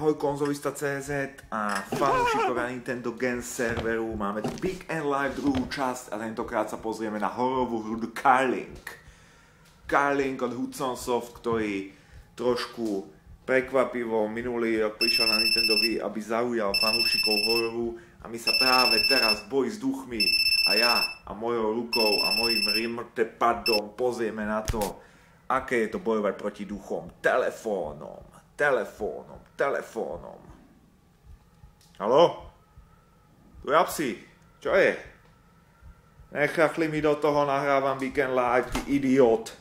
ahoj konzolista.cz a fanúšikovia Nintendo Gen serveru. Máme tu Big and Live druhú časť a tentokrát sa pozrieme na hororovú hru The Carlink. Carlink od Hudson Soft, ktorý trošku prekvapivo minulý rok prišiel na Nintendo Wii, aby zaujal fanúšikov hororu, a my sa práve teraz v boji s duchmi a ja a mojou rukou a mojím remote padom pozrieme na to, aké je to bojovať proti duchom telefónom. Haló? Tu je Apsi. Čo je? Nechachli mi do toho, nahrávam Weekend Live, ty idiot.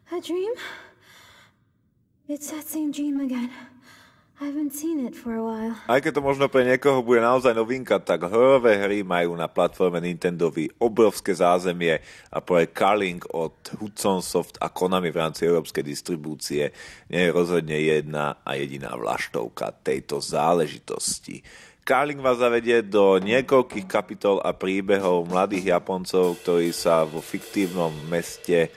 A dream? It's that same dream again. I haven't seen it for a while. Aj keď to možno pre niekoho bude naozaj novinka, tak hororové hry majú na platforme Nintendo Wii obrovské zázemie a projekt Carlink od Hudson Soft a Konami v rámci európskej distribúcie nie je rozhodne jedna a jediná vlaštovka tejto záležitosti. Carlink vás zavedie do niekoľkých kapitol a príbehov mladých Japoncov, ktorí sa vo fiktívnom meste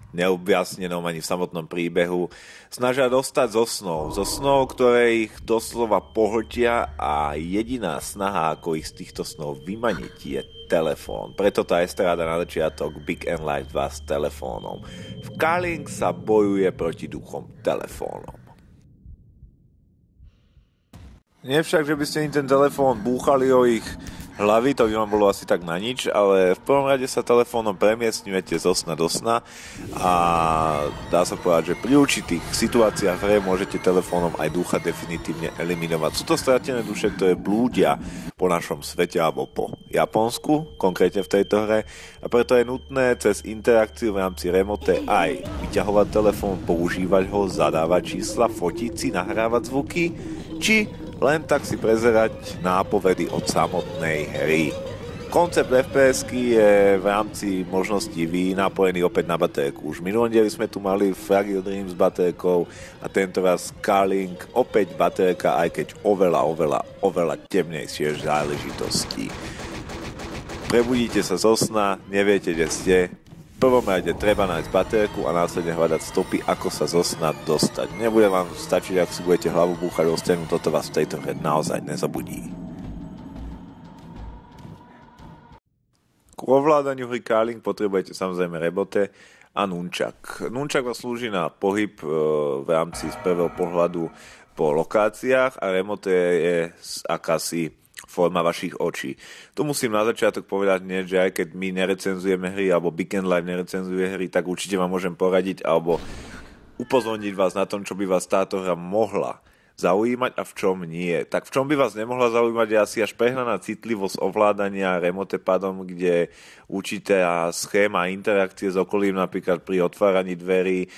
neobjasnenom ani v samotnom príbehu snažia dostať zo snov, ktoré ich doslova pohltia, a jediná snaha, ako ich z týchto snov vymaniť, je telefón. Preto tá estráda na začiatok Big and Live 2 s telefónom. V Carlink sa bojuje proti duchom telefónom. Nie však, že by ste im ten telefón búchali o ich hlavy, to by vám bolo asi tak na nič, ale v prvom rade sa telefónom premiestňujete zo sna do sna a dá sa povedať, že pri určitých situáciách v hre môžete telefónom aj ducha definitívne eliminovať. Sú to stratené duše, ktoré blúdia po našom svete alebo po Japonsku, konkrétne v tejto hre, a preto je nutné cez interakciu v rámci remote aj vyťahovať telefón, používať ho, zadávať čísla, fotiť si, nahrávať zvuky, či len tak si prezerať nápovedy od samotnej hry. Koncept FPS-ky je v rámci možností Wii napojený opäť na baterku. Už v minulom dieli sme tu mali Fragile Dream s baterkou a tento raz Carlink, opäť baterka, aj keď oveľa temnejšie záležitosti. Prebudíte sa zo sna, neviete, kde ste. V prvom rade treba nájsť baterku a následne hľadať stopy, ako sa zo sna dostať. Nebude vám stačiť, ak si budete hlavu búchať o stenu, toto vás v tejto hre naozaj nezabudí. K ovládaniu hry Carlink potrebujete samozrejme remote a nunčak. Nunčak vás slúži na pohyb v rámci z prvého pohľadu po lokáciách a remote je akási forma vašich očí. Tu musím na začiatok povedať, že aj keď my nerecenzujeme hry alebo Big and Live nerecenzuje hry, tak určite vám môžem poradiť alebo upozorniť vás na tom, čo by vás táto hra mohla zaujímať a v čom nie. Tak v čom by vás nemohla zaujímať je asi až prehnaná citlivosť ovládania remote padom, kde určitá schéma interakcie s okolím, napríklad pri otváraní dverí,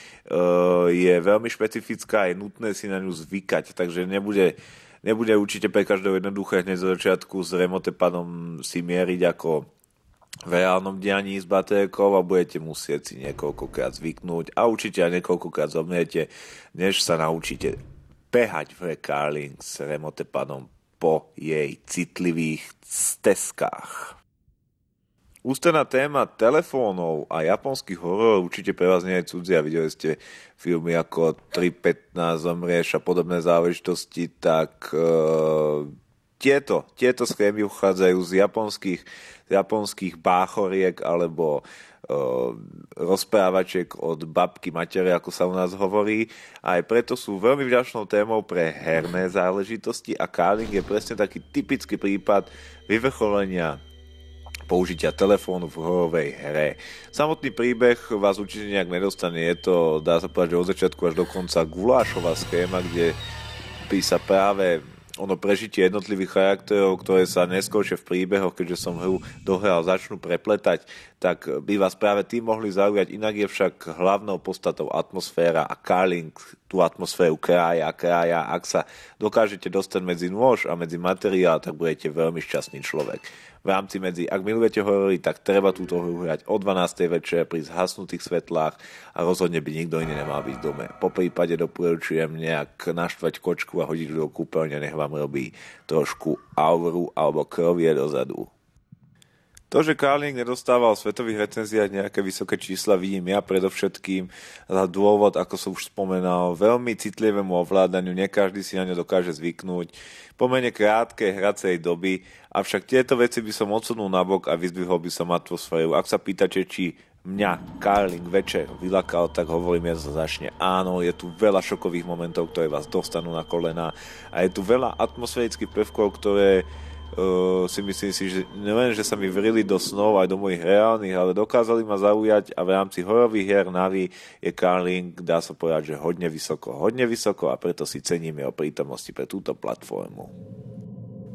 je veľmi špecifická a je nutné si na ňu zvykať, takže nebude určite pre každého jednoduché hneď zo začiatku s remote padom si mieriť ako v reálnom dianí s baterkou a budete musieť si niekoľkokrát zvyknúť a určite aj niekoľkokrát zomriete, než sa naučíte behať v Carlink s remote padom po jej citlivých stezkách. Ústredná téma telefónov a japonských hororov určite pre vás nie je cudzia. Videli ste filmy ako 3.15, Zomrieš a podobné záležitosti, tak tieto schémy uchádzajú z japonských báchoriek alebo rozprávačiek od babky matere, ako sa u nás hovorí. Aj preto sú veľmi vďačnou témou pre herné záležitosti a Carlink je presne taký typický prípad vyvrcholenia použitia telefónu v hororovej hre. Samotný príbeh vás určite nejak nedostane, je to, dá sa povedať, že od začiatku až do konca gulášová schéma, kde by sa práve prežitie jednotlivých charakterov, ktoré sa neskôršie v príbehoch, keďže som hru dohral, začnú prepletať, tak by vás práve tým mohli zaujať. Inak je však hlavnou podstatou atmosféra a Carlink tú atmosféru krája. Ak sa dokážete dostať medzi nôž a medzi materiál, tak budete veľmi šťastný človek. V rámci ak milujete horory, tak treba túto hru hrať o 12. večer pri zhasnutých svetlách a rozhodne by nikto iný nemal byť v dome. Po prípade doporučujem nejak naštvať kočku a hodiť do kúpeľne, nech vám robí trošku auru alebo krovie dozadu. To, že Carling nedostával v svetových recenziách nejaké vysoké čísla, vidím ja predovšetkým za dôvod, ako som už spomenal, veľmi citlivému ovládaniu, nie každý si na ňo dokáže zvyknúť, pomene krátkej hracej doby, avšak tieto veci by som odsunul nabok a vyzdvihol by som atmosféru. Ak sa pýtate, či mňa Carling večer vylakal, tak hovorím jednoznačne áno, je tu veľa šokových momentov, ktoré vás dostanú na kolená a je tu veľa atmosférických prvkov, ktoré si myslím si, že neviem, že sa mi vrili do snov aj do mojich reálnych, ale dokázali ma zaujať a v rámci horových hier Navi je Carling, dá sa povedať, že hodne vysoko a preto si cením jeho prítomnosti pre túto platformu.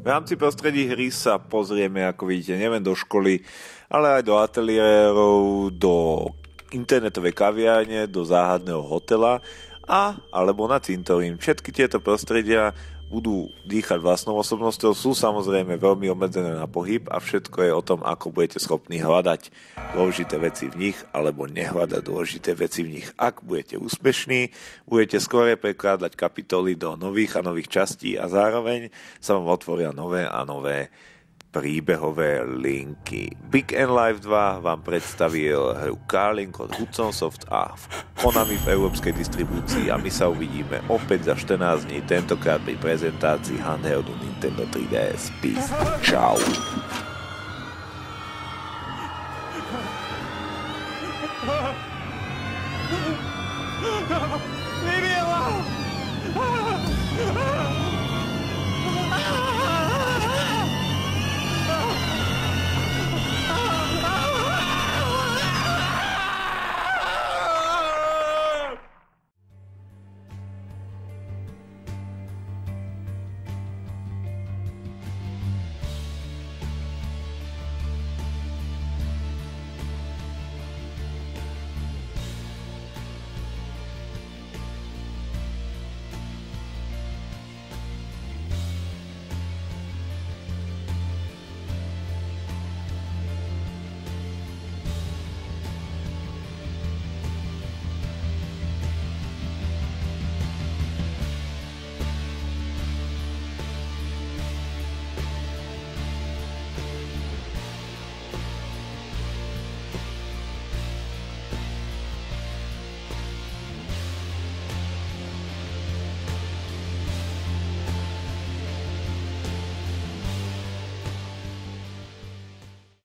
V rámci prostredí hry sa pozrieme, ako vidíte, nielen do školy, ale aj do ateliérov, do internetovej kaviárne, do záhadného hotela alebo na cintorín. Všetky tieto prostredia budú dýchať vlastnou osobnosťou, sú samozrejme veľmi obmedzené na pohyb a všetko je o tom, ako budete schopní hľadať dôležité veci v nich alebo nehľadať dôležité veci v nich. Ak budete úspešní, budete skôr prekladať kapitoly do nových a nových častí a zároveň sa vám otvoria nové a nové príbehové linky. Big and Live 2 vám predstavil hru Carling od Hudson Soft a Konami v európskej distribúcii a my sa uvidíme opäť za 14 dní, tentokrát pri prezentácii handheldu Nintendo 3DS. Peace. Čau. Leave me alone!